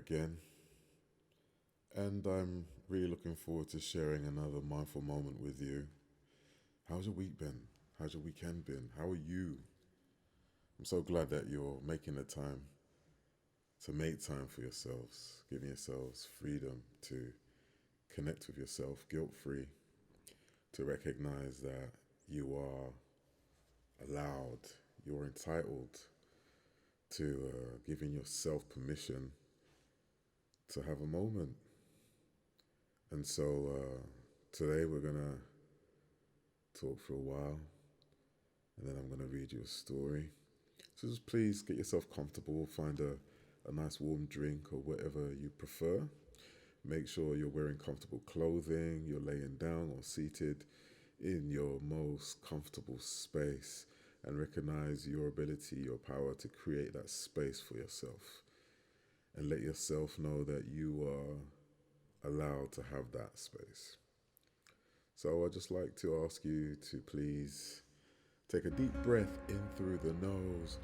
again, and I'm really looking forward to sharing another mindful moment with you. How's your week been? How's your weekend been? How are you? I'm so glad that you're making the time to make time for yourselves, giving yourselves freedom to connect with yourself guilt free, to recognize that you are allowed, you're entitled to giving yourself permission to have a moment. And so today we're going to talk for a while, and then I'm going to read you a story. So just please get yourself comfortable, find a nice warm drink or whatever you prefer. Make sure you're wearing comfortable clothing, you're laying down or seated in your most comfortable space, and recognize your ability, your power to create that space for yourself. And let yourself know that you are allowed to have that space. So I'd just like to ask you to please take a deep breath in through the nose,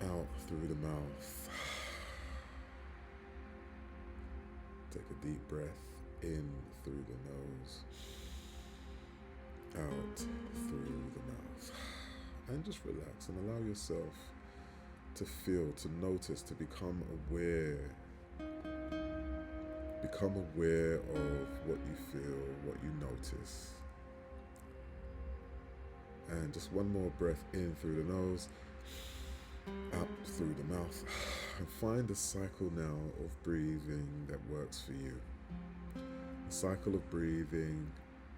out through the mouth. Take a deep breath in through the nose, out through the mouth. And just relax and allow yourself to feel, to notice, to become aware. Become aware of what you feel, what you notice. And just one more breath in through the nose, out through the mouth. And find a cycle now of breathing that works for you. A cycle of breathing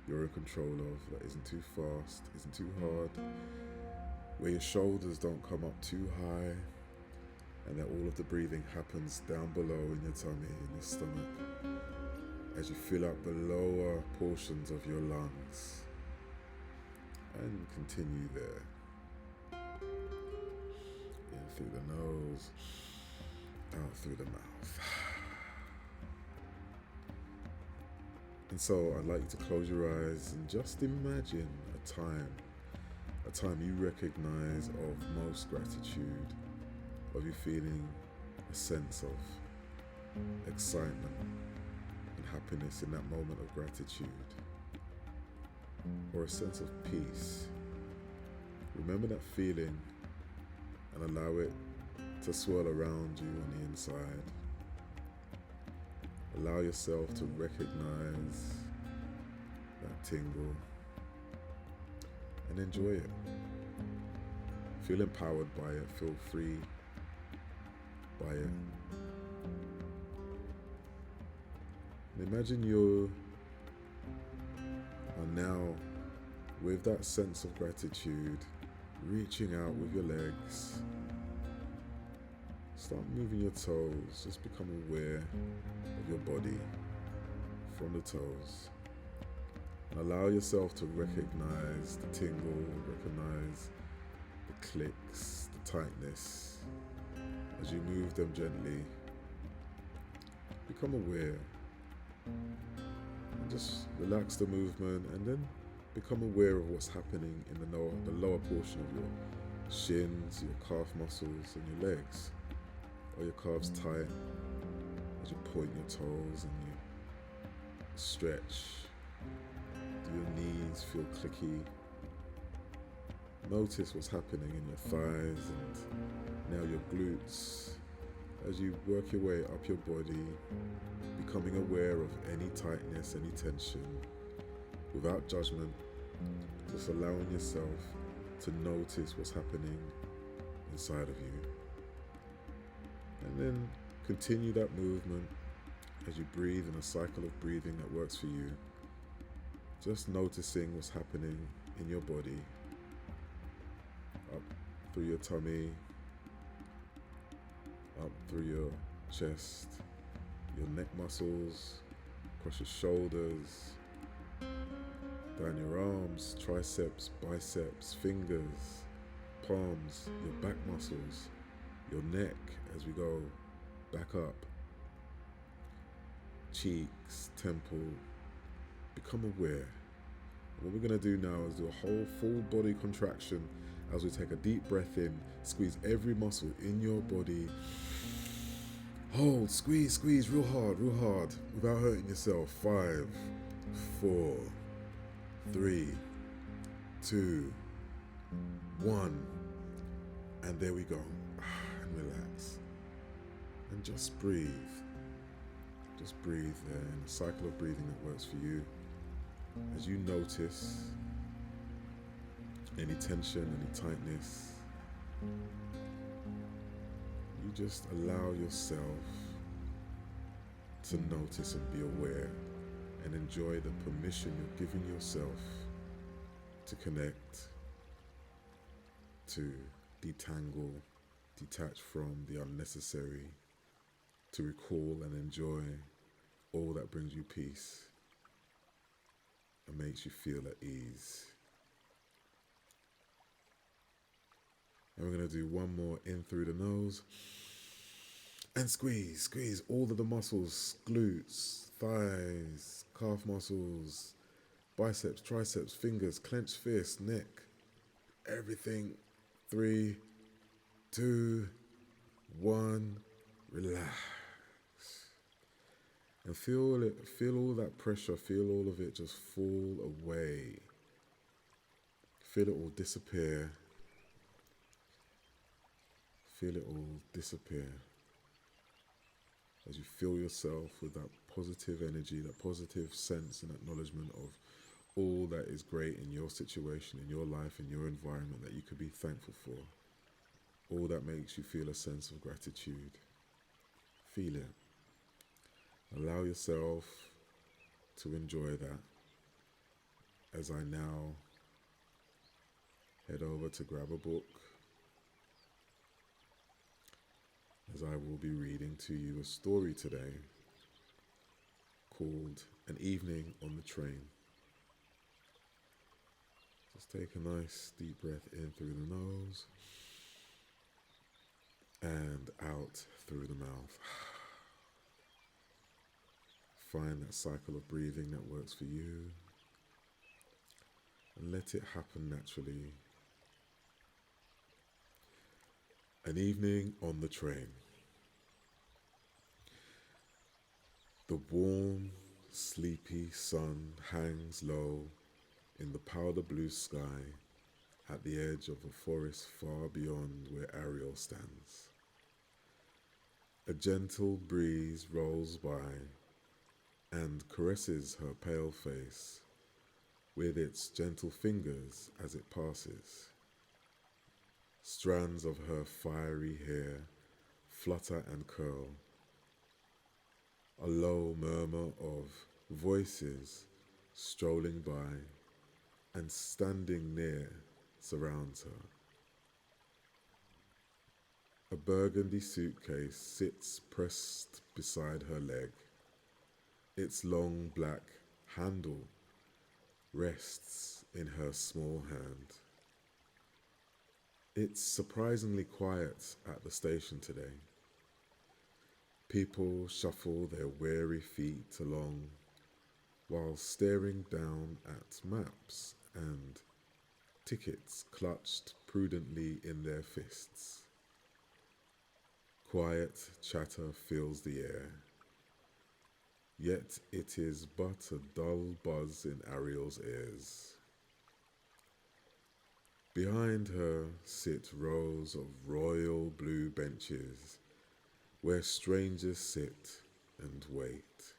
you're in control of, that isn't too fast, isn't too hard, where your shoulders don't come up too high, and that all of the breathing happens down below in your tummy, in your stomach, as you fill up the lower portions of your lungs. And continue there. In through the nose, out through the mouth. And so I'd like you to close your eyes and just imagine a time you recognize of most gratitude, of you feeling a sense of excitement and happiness in that moment of gratitude, or a sense of peace. Remember that feeling and allow it to swirl around you on the inside. Allow yourself to recognize that tingle and enjoy it. Feel empowered by it, feel free by it. And imagine you are now, with that sense of gratitude, reaching out with your legs. Start moving your toes, just become aware of your body from the toes. And allow yourself to recognize the tingle, recognize the clicks, the tightness. As you move them gently, become aware. And just relax the movement, and then become aware of what's happening in the lower portion of your shins, your calf muscles, and your legs. Are your calves tight as you point your toes and you stretch? Do your knees feel clicky? Notice what's happening in your thighs and now your glutes as you work your way up your body, becoming aware of any tightness, any tension, without judgment, just allowing yourself to notice what's happening inside of you. And then continue that movement as you breathe in a cycle of breathing that works for you. Just noticing what's happening in your body, up through your tummy, up through your chest, your neck muscles, across your shoulders, down your arms, triceps, biceps, fingers, palms, your back muscles, your neck as we go back up, cheeks, temple. Become aware. What we're going to do now is do a whole full body contraction as we take a deep breath in, squeeze every muscle in your body, Hold, squeeze real hard, without hurting yourself. 5, 4, 3, 2, 1. And there we go. And relax. And just breathe. Just breathe there in a cycle of breathing that works for you. As you notice any tension, any tightness, you just allow yourself to notice and be aware and enjoy the permission you're giving yourself to connect, to detangle, detach from the unnecessary, to recall and enjoy all that brings you peace and makes you feel at ease. And we're going to do one more in through the nose. And squeeze all of the muscles, glutes, thighs, calf muscles, biceps, triceps, fingers, clenched fist, neck, everything. 3, 2, 1, relax. And feel it, feel all that pressure, feel all of it just fall away. Feel it all disappear. Feel it all disappear. As you fill yourself with that positive energy, that positive sense and acknowledgement of all that is great in your situation, in your life, in your environment that you could be thankful for. All that makes you feel a sense of gratitude. Feel it. Allow yourself to enjoy that as I now head over to grab a book, as I will be reading to you a story today called An Evening on the Train. Just take a nice deep breath in through the nose and out through the mouth. Find that cycle of breathing that works for you and let it happen naturally. An evening on the train. The warm, sleepy sun hangs low in the powder blue sky at the edge of a forest far beyond where Ariel stands. A gentle breeze rolls by and caresses her pale face with its gentle fingers as it passes. Strands of her fiery hair flutter and curl. A low murmur of voices strolling by and standing near surrounds her. A burgundy suitcase sits pressed beside her leg. Its long black handle rests in her small hand. It's surprisingly quiet at the station today. People shuffle their weary feet along while staring down at maps and tickets clutched prudently in their fists. Quiet chatter fills the air, yet it is but a dull buzz in Ariel's ears. Behind her sit rows of royal blue benches where strangers sit and wait,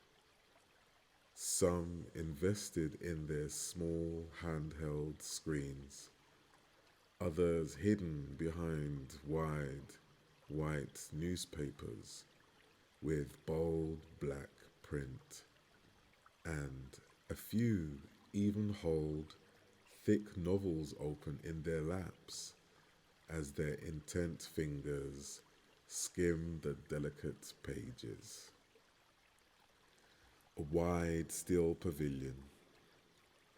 some invested in their small handheld screens, others hidden behind wide, white newspapers with bold black print, and a few even hold thick novels open in their laps as their intent fingers skim the delicate pages. A wide steel pavilion,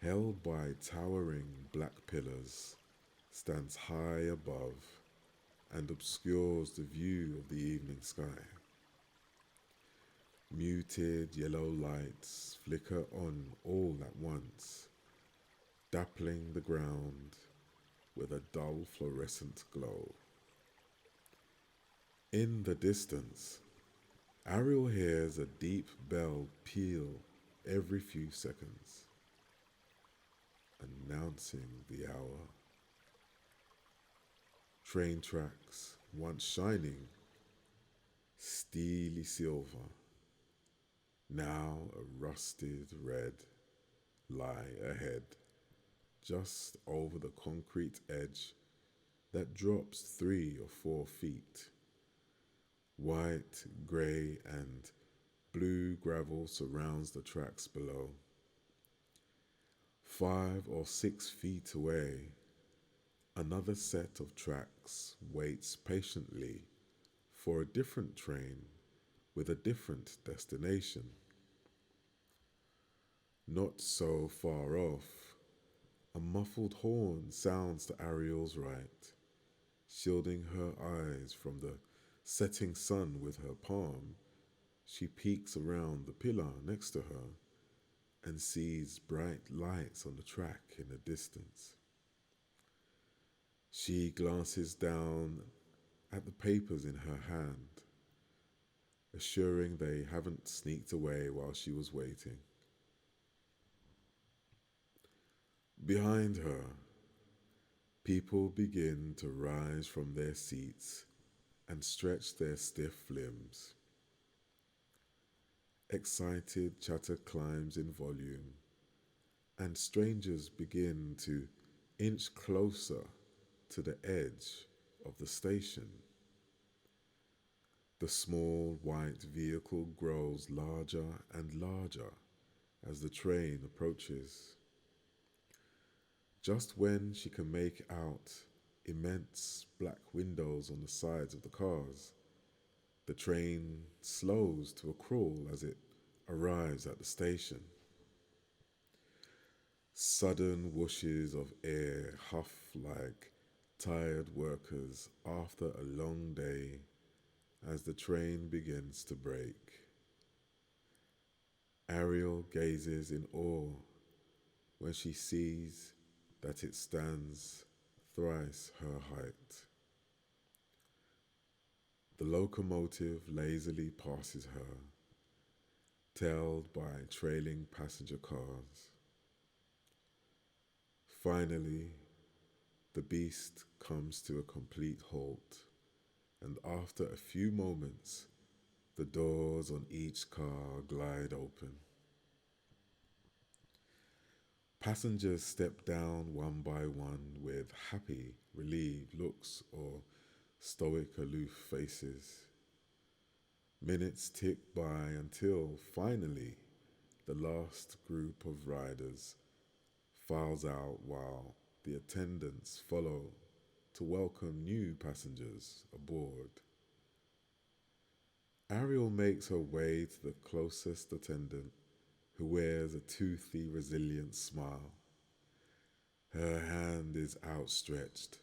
held by towering black pillars, stands high above and obscures the view of the evening sky. Muted yellow lights flicker on all at once, dappling the ground with a dull fluorescent glow. In the distance, Ariel hears a deep bell peal every few seconds, announcing the hour. Train tracks, once shining, steely silver, now a rusted red, lie ahead, just over the concrete edge that drops 3 or 4 feet. White, grey, and blue gravel surrounds the tracks below. 5 or 6 feet away, another set of tracks waits patiently for a different train with a different destination. Not so far off, a muffled horn sounds to Ariel's right, shielding her eyes from the setting sun with her palm. She peeks around the pillar next to her and sees bright lights on the track in the distance. She glances down at the papers in her hand, assuring they haven't sneaked away while she was waiting. Behind her, people begin to rise from their seats and stretch their stiff limbs. Excited chatter climbs in volume, and strangers begin to inch closer to the edge of the station. The small white vehicle grows larger and larger as the train approaches. Just when she can make out immense black windows on the sides of the cars, the train slows to a crawl as it arrives at the station. Sudden whooshes of air huff like tired workers after a long day as the train begins to brake. Ariel gazes in awe when she sees that it stands thrice her height. The locomotive lazily passes her, tailed by trailing passenger cars. Finally, the beast comes to a complete halt, and after a few moments, the doors on each car glide open. Passengers step down one by one with happy, relieved looks or stoic, aloof faces. Minutes tick by until finally the last group of riders files out while the attendants follow to welcome new passengers aboard. Ariel makes her way to the closest attendant, who wears a toothy, resilient smile. Her hand is outstretched,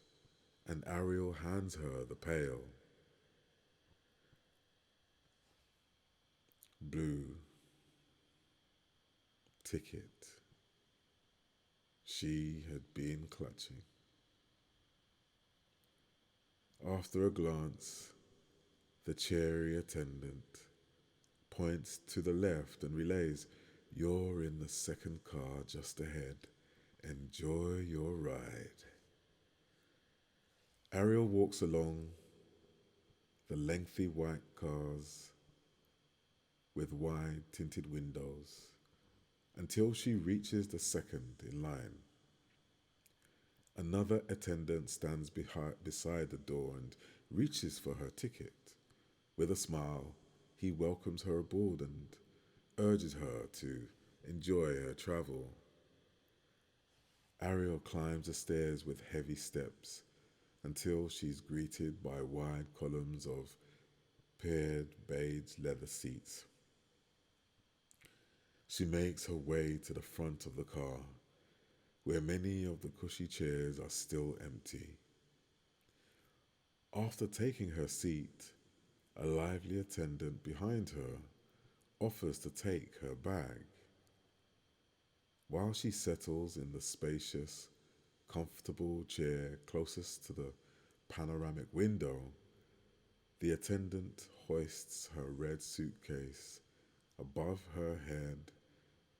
and Ariel hands her the pale, blue ticket she had been clutching. After a glance, the chary attendant points to the left and relays, "You're in the second car just ahead. Enjoy your ride." Ariel walks along the lengthy white cars with wide tinted windows until she reaches the second in line. Another attendant stands beside the door and reaches for her ticket. With a smile, he welcomes her aboard and urges her to enjoy her travel. Ariel climbs the stairs with heavy steps until she's greeted by wide columns of paired beige leather seats. She makes her way to the front of the car, where many of the cushy chairs are still empty. After taking her seat, a lively attendant behind her offers to take her bag. While she settles in the spacious, comfortable chair closest to the panoramic window, the attendant hoists her red suitcase above her head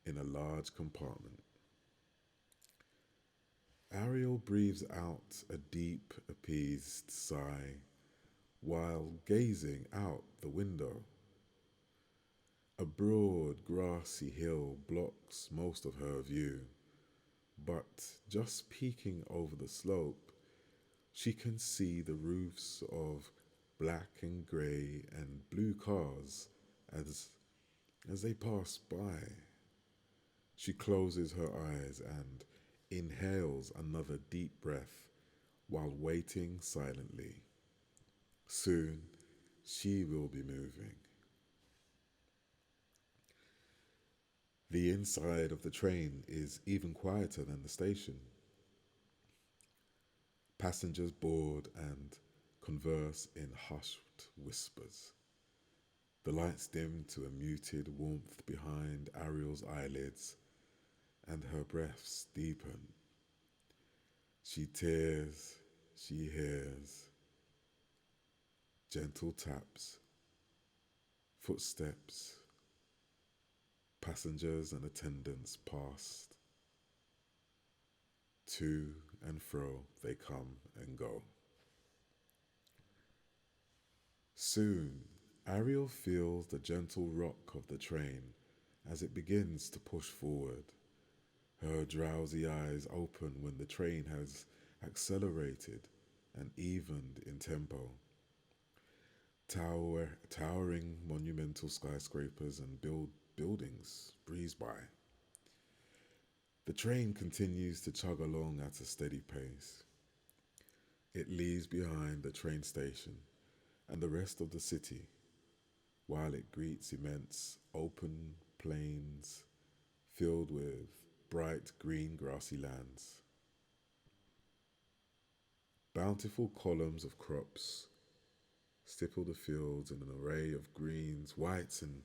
in a large compartment. Ariel breathes out a deep, appeased sigh while gazing out the window. A broad, grassy hill blocks most of her view, but just peeking over the slope, she can see the roofs of black and grey and blue cars as they pass by. She closes her eyes and inhales another deep breath while waiting silently. Soon, she will be moving. The inside of the train is even quieter than the station. Passengers board and converse in hushed whispers. The lights dim to a muted warmth behind Ariel's eyelids, and her breaths deepen. She tears, she hears gentle taps, footsteps, passengers and attendants past. To and fro they come and go. Soon, Ariel feels the gentle rock of the train as it begins to push forward. Her drowsy eyes open when the train has accelerated and evened in tempo. Towering monumental skyscrapers and buildings breeze by. The train continues to chug along at a steady pace. It leaves behind the train station and the rest of the city, while it greets immense open plains filled with bright green grassy lands. Bountiful columns of crops stipple the fields in an array of greens, whites, and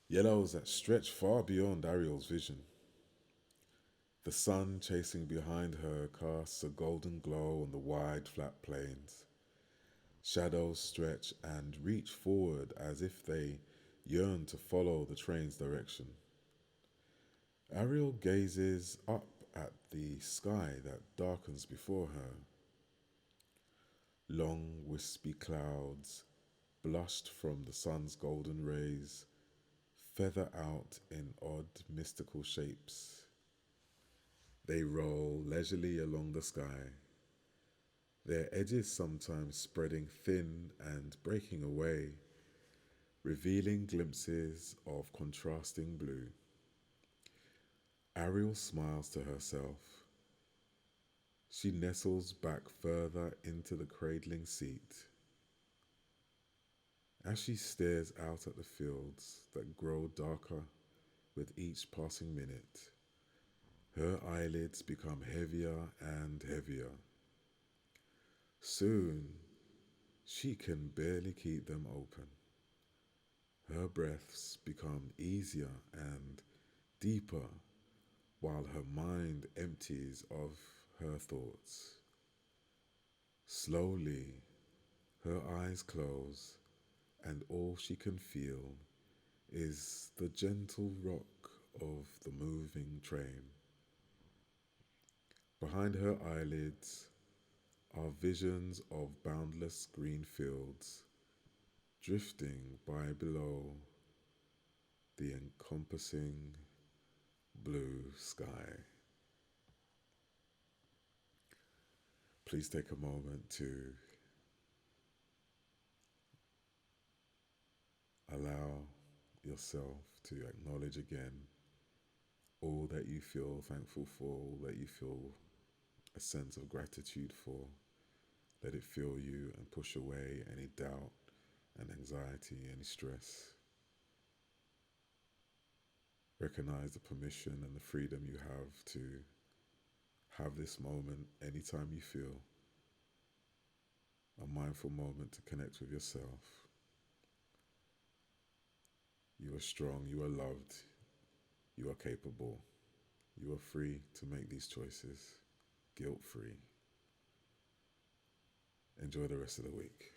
yellows that stretch far beyond Ariel's vision. The sun chasing behind her casts a golden glow on the wide, flat plains. Shadows stretch and reach forward as if they yearn to follow the train's direction. Ariel gazes up at the sky that darkens before her. Long, wispy clouds, blushed from the sun's golden rays, feather out in odd, mystical shapes. They roll leisurely along the sky, their edges sometimes spreading thin and breaking away, revealing glimpses of contrasting blue. Ariel smiles to herself. She nestles back further into the cradling seat. As she stares out at the fields that grow darker with each passing minute, her eyelids become heavier and heavier. Soon, she can barely keep them open. Her breaths become easier and deeper while her mind empties of her thoughts. Slowly, her eyes close, and all she can feel is the gentle rock of the moving train. Behind her eyelids are visions of boundless green fields drifting by below the encompassing blue sky. Please take a moment to allow yourself to acknowledge again all that you feel thankful for, all that you feel a sense of gratitude for. Let it fill you and push away any doubt and anxiety, any stress. Recognize the permission and the freedom you have to have this moment anytime you feel. A mindful moment to connect with yourself. You are strong, you are loved, you are capable. You are free to make these choices, guilt-free. Enjoy the rest of the week.